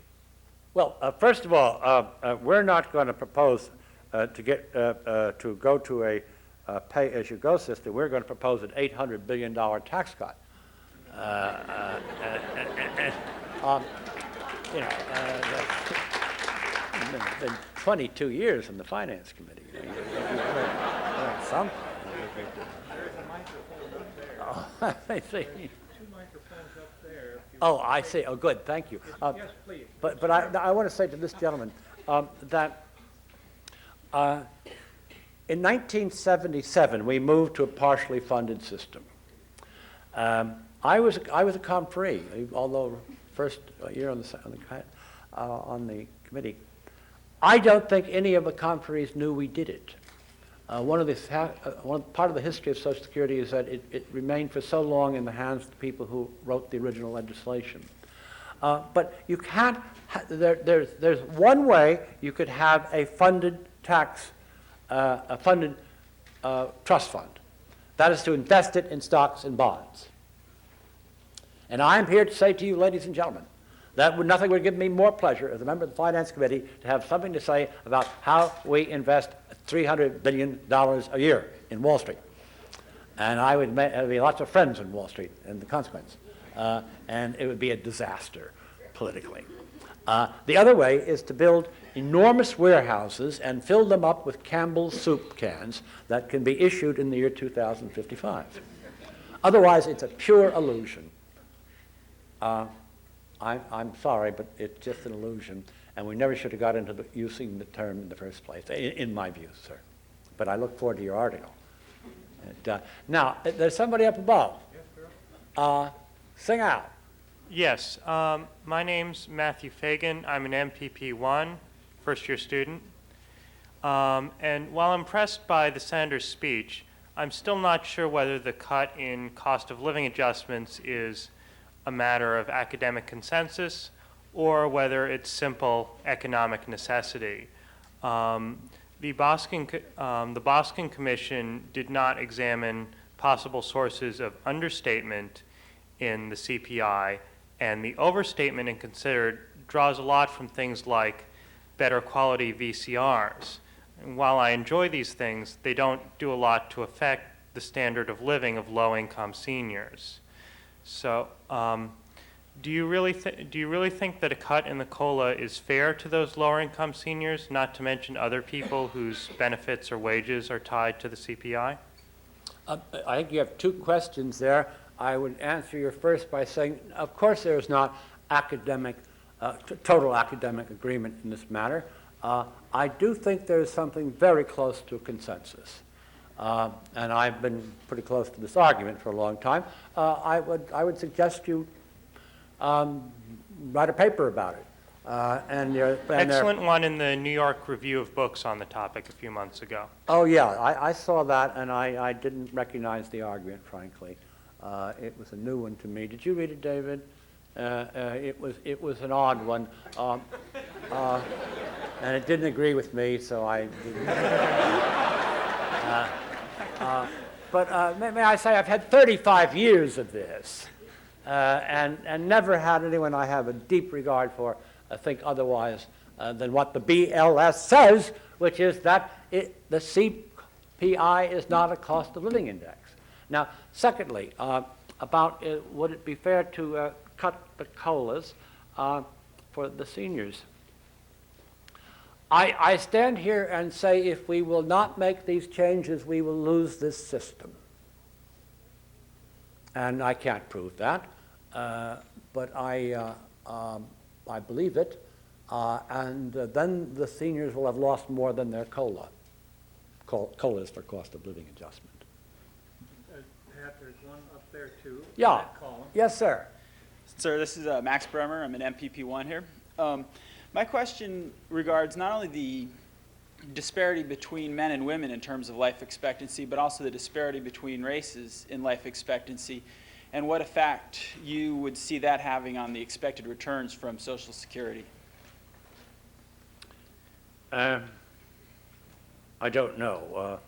Well, first of all, we're not going to propose to go to a pay-as-you-go system. We're going to propose an $800 billion tax cut. It's been 22 years in the Finance Committee. You learn something. Oh, I see. Oh, I see. Oh, good. Thank you.
Yes, please.
But I want to say to this gentleman that in 1977 we moved to a partially funded system. I was a comp-free, although first year on the committee. I don't think any of the comp-frees knew we did it. Part of the history of Social Security is that it remained for so long in the hands of the people who wrote the original legislation. But you can't. There's one way you could have a funded trust fund. That is to invest it in stocks and bonds. And I'm here to say to you, ladies and gentlemen, nothing would give me more pleasure as a member of the Finance Committee to have something to say about how we invest $300 billion a year in Wall Street. And there'd be lots of friends in Wall Street in the consequence. And it would be a disaster politically. The other way is to build enormous warehouses and fill them up with Campbell's soup cans that can be issued in the year 2055. Otherwise, it's a pure illusion. I'm sorry, but it's just an illusion, and we never should have got into using the term in the first place, in my view, sir. But I look forward to your article. Now, there's somebody up above.
Yes, sir.
Sing out.
Yes, my name's Matthew Fagan. I'm an MPP1, first-year student. And while impressed by the senator's speech, I'm still not sure whether the cut in cost of living adjustments is a matter of academic consensus or whether it's simple economic necessity. The Boskin Commission did not examine possible sources of understatement in the CPI, and the overstatement it considered draws a lot from things like better quality VCRs. And while I enjoy these things, they don't do a lot to affect the standard of living of low-income seniors. So, do you really think that a cut in the COLA is fair to those lower-income seniors, not to mention other people whose benefits or wages are tied to the CPI?
I think you have two questions there. I would answer your first by saying, of course there is not total academic agreement in this matter. I do think there is something very close to a consensus. And I've been pretty close to this argument for a long time. I would suggest you write a paper about it.
Excellent one in the New York Review of Books on the topic a few months ago.
Oh yeah, I saw that, and I didn't recognize the argument, frankly. It was a new one to me. Did you read it, David? It was an odd one, and it didn't agree with me, so I didn't. But may I say, I've had 35 years of this, and never had anyone I have a deep regard for think otherwise than what the BLS says, which is that the CPI is not a cost of living index. Now, secondly, about would it be fair to cut the COLAs for the seniors? I stand here and say if we will not make these changes, we will lose this system. And I can't prove that, but I believe it, and then the seniors will have lost more than their COLA. COLA is for cost of living adjustment.
Pat, there's one up there too.
Yeah. Yes, sir.
Sir, this is Max Bremer. I'm an MPP1 here. My question regards not only the disparity between men and women in terms of life expectancy, but also the disparity between races in life expectancy, and what effect you would see that having on the expected returns from Social Security.
I don't know.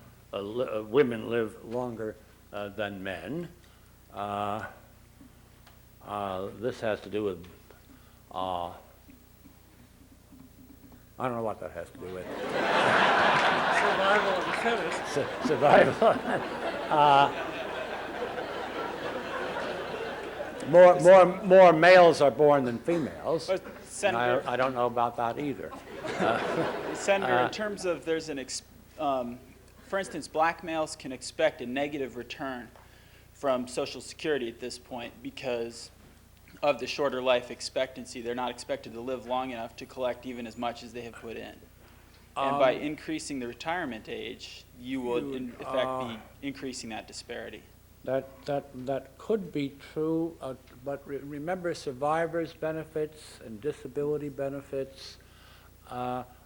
Women live longer than men. This has to do with, I don't know what that has to do with.
Survival of the fittest.
Survival. More males are born than females.
But Senator,
I don't know about that either.
Senator, in terms of there's for instance, black males can expect a negative return from Social Security at this point because of the shorter life expectancy. They're not expected to live long enough to collect even as much as they have put in. And by increasing the retirement age, you will in effect be increasing that disparity.
That could be true, but remember survivors' benefits and disability benefits.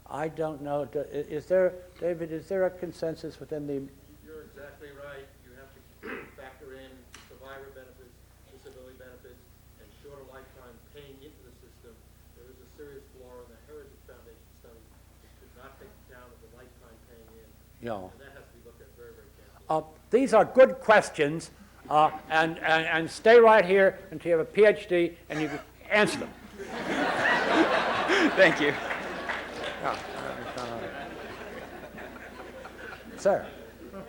I don't know. Is there, David, is there a consensus within the...
You're exactly right. You have to factor in survivor benefits, disability benefits, and shorter lifetime paying into the system. There is a serious flaw in the Heritage Foundation study. It could not take account of the lifetime paying in.
No.
And that has to be looked at very, very carefully.
These are good questions, and stay right here until you have a PhD and you can answer them.
Thank you.
Sir.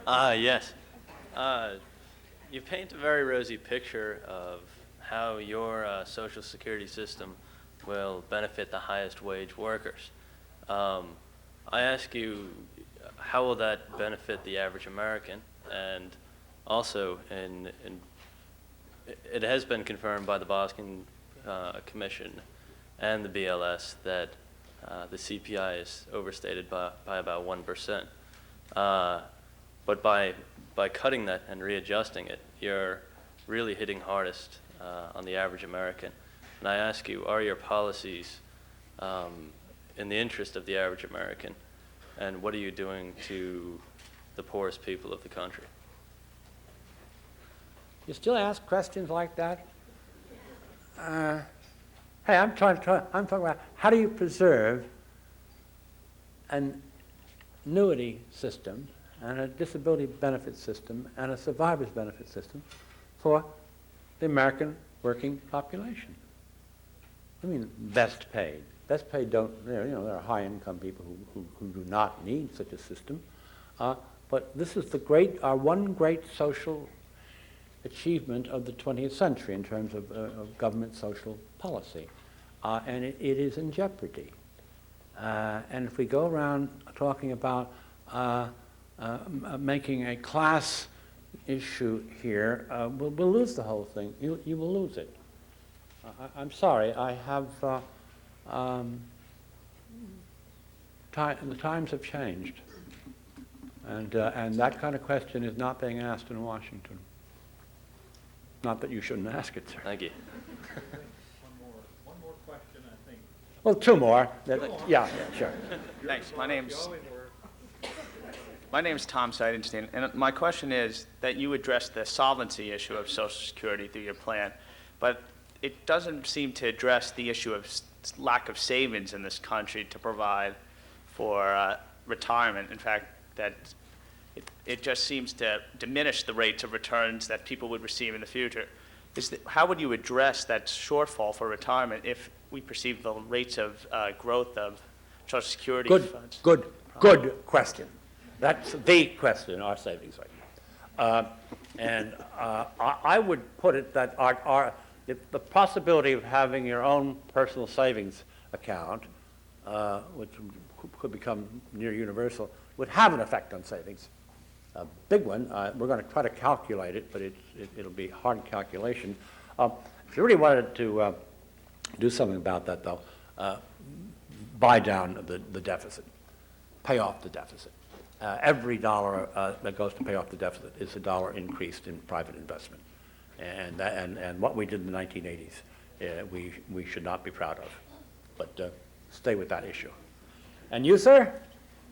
Yes. You paint a very rosy picture of how your Social Security system will benefit the highest wage workers. I ask you, how will that benefit the average American? And also, it has been confirmed by the Boston Commission and the BLS that the CPI is overstated by about 1%. But by cutting that and readjusting it, you're really hitting hardest on the average American. And I ask you, are your policies in the interest of the average American? And what are you doing to the poorest people of the country?
You still ask questions like that? Hey, I'm talking about how do you preserve an annuity system and a disability benefit system and a survivor's benefit system for the American working population. I mean, best paid. Best paid don't, there are high-income people who do not need such a system. But this is our one great social achievement of the 20th century in terms of government social policy. And it is in jeopardy. And if we go around talking about making a class issue here, we'll lose the whole thing. You will lose it. I'm sorry, I have, the times have changed. And that kind of question is not being asked in Washington. Not that you shouldn't ask it, sir.
Thank you.
One more question, I think.
Well, two more. Yeah, sure.
Thanks. My name's Tom Seidenstein, and my question is that you address the solvency issue of Social Security through your plan, but it doesn't seem to address the issue of lack of savings in this country to provide for retirement. In fact, that it just seems to diminish the rates of returns that people would receive in the future. How would you address that shortfall for retirement if we perceive the rates of growth of Social Security funds?
Good question. That's the question, our savings rate. I would put it that the possibility of having your own personal savings account, which could become near universal, would have an effect on savings. A big one. We're going to try to calculate it, but it'll be hard calculation. If you really wanted to do something about that, though, buy down the deficit, pay off the deficit. every dollar that goes to pay off the deficit is a dollar increased in private investment. And what we did in the 1980s, we should not be proud of. But stay with that issue. And you, sir?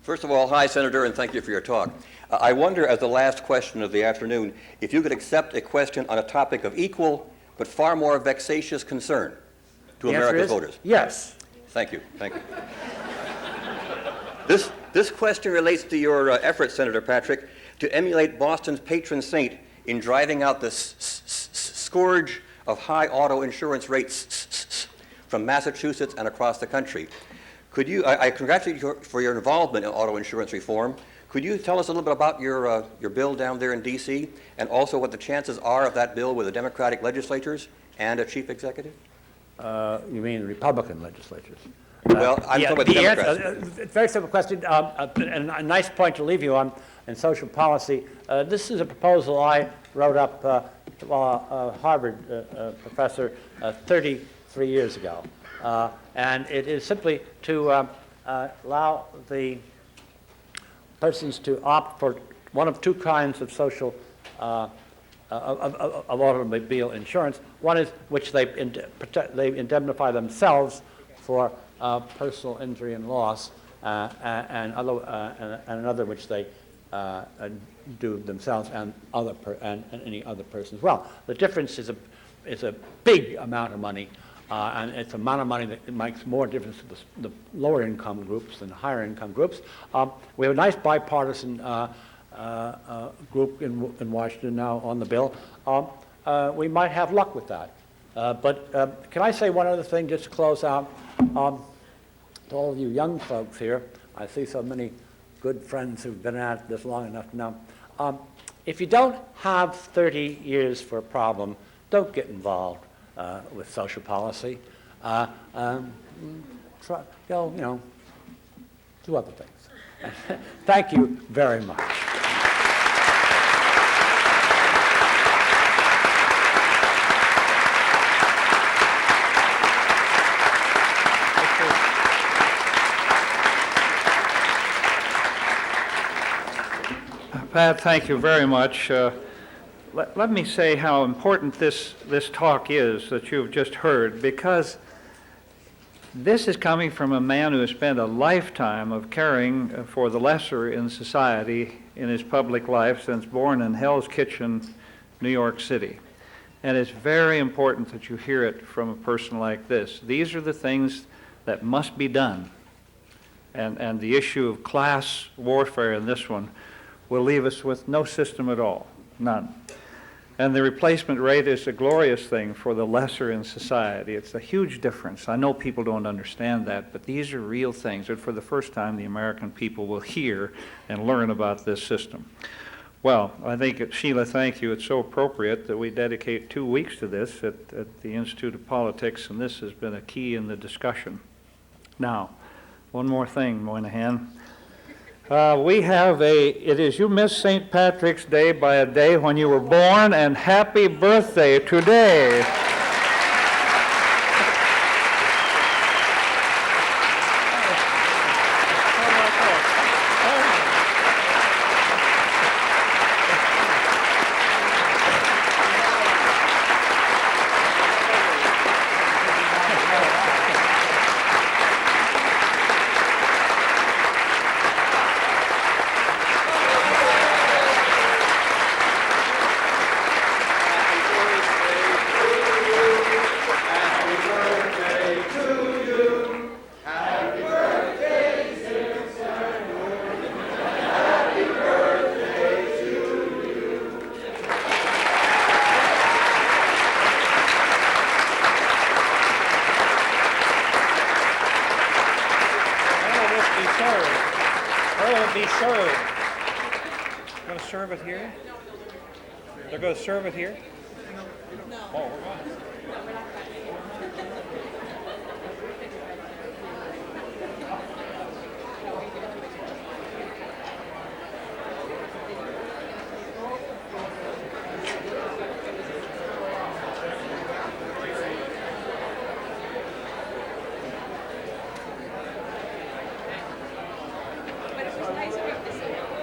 First of all, hi, Senator, and thank you for your talk. I wonder, as the last question of the afternoon, if you could accept a question on a topic of equal but far more vexatious concern to America's voters.
Yes.
Thank you. Thank you. This question relates to your effort, Senator Patrick, to emulate Boston's patron saint in driving out the scourge of high auto insurance rates from Massachusetts and across the country. Could you, I congratulate you for your involvement in auto insurance reform. Could you tell us a little bit about your bill down there in D.C. and also what the chances are of that bill with the Democratic legislatures and a chief executive?
You mean Republican legislatures?
Well, I'm talking about the Democrats.
Very simple question, and a nice point to leave you on in social policy. This is a proposal I wrote up while a Harvard professor 33 years ago. And it is simply to allow the persons to opt for one of two kinds of social of automobile insurance. One is which they indemnify themselves for personal injury and loss, and another which they do themselves and any other person as well. The difference is a big amount of money. And it's a amount of money that makes more difference to the lower income groups than the higher income groups. We have a nice bipartisan group in Washington now on the bill. We might have luck with that. But can I say one other thing just to close out? To all of you young folks here, I see so many good friends who've been at this long enough to know. If you don't have 30 years for a problem, don't get involved with social policy. Try, do other things. Thank you very much.
Pat, thank you very much. Let me say how important this talk is that you've just heard, because this is coming from a man who has spent a lifetime of caring for the lesser in society in his public life since born in Hell's Kitchen, New York City. And it's very important that you hear it from a person like this. These are the things that must be done. And the issue of class warfare in this one will leave us with no system at all, none. And the replacement rate is a glorious thing for the lesser in society. It's a huge difference. I know people don't understand that, but these are real things that for the first time the American people will hear and learn about this system. Well, I think, Sheila, thank you. It's so appropriate that we dedicate 2 weeks to this at the Institute of Politics, and this has been a key in the discussion. Now, one more thing, Moynihan. You missed St. Patrick's Day by a day when you were born, and happy birthday today. They're going to serve it here? No. Oh, we're going.
But it was nice of you to see.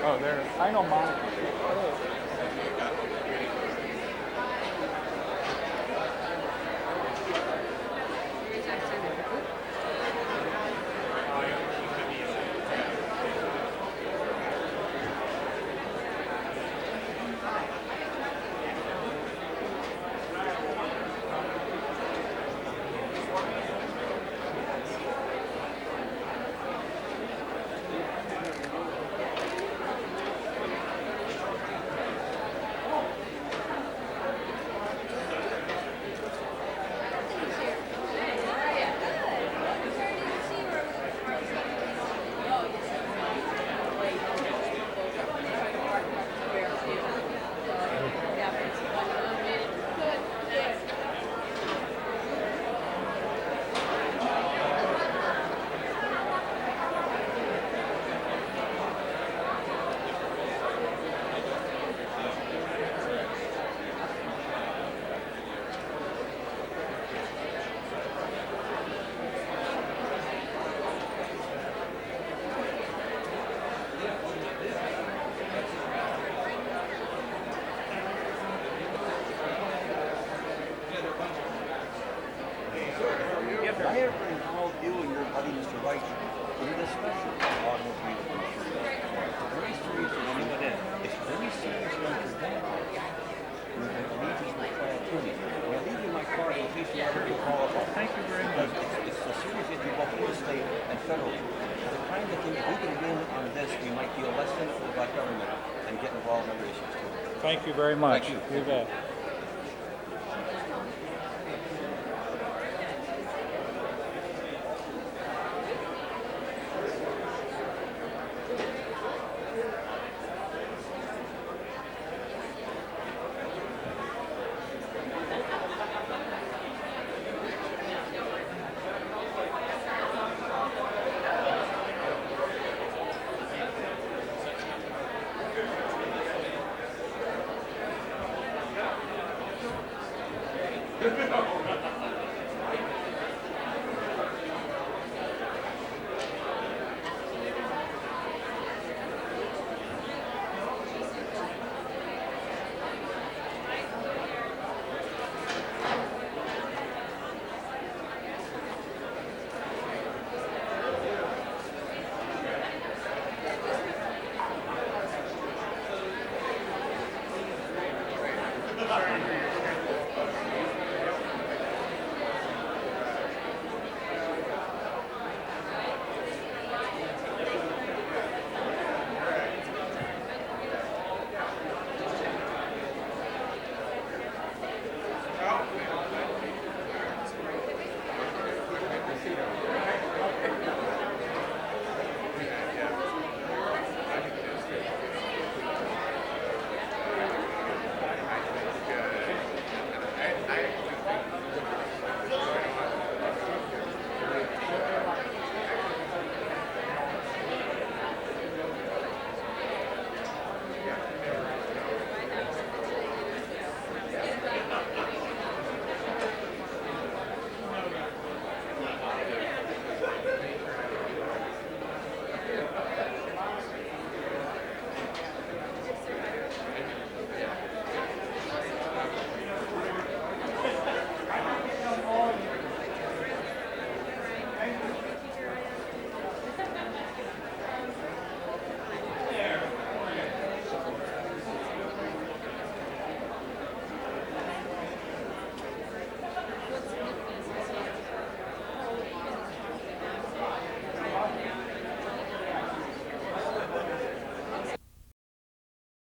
Oh, there. I know Monica.
Have I ever involved you and your buddy, Mr. Wright, in a discussion of automobile insurance? It's very serious when you in. It's very serious when you're back. With the allegiance with my attorney. When I leave you my card in case you ever get called up. Thank you very much. It's a serious issue both in the state and federally. The kind of thing, if we can win on this, we might be less cynical about government and get involved in other issues too.
Thank you very much.
Thank you.
You bet.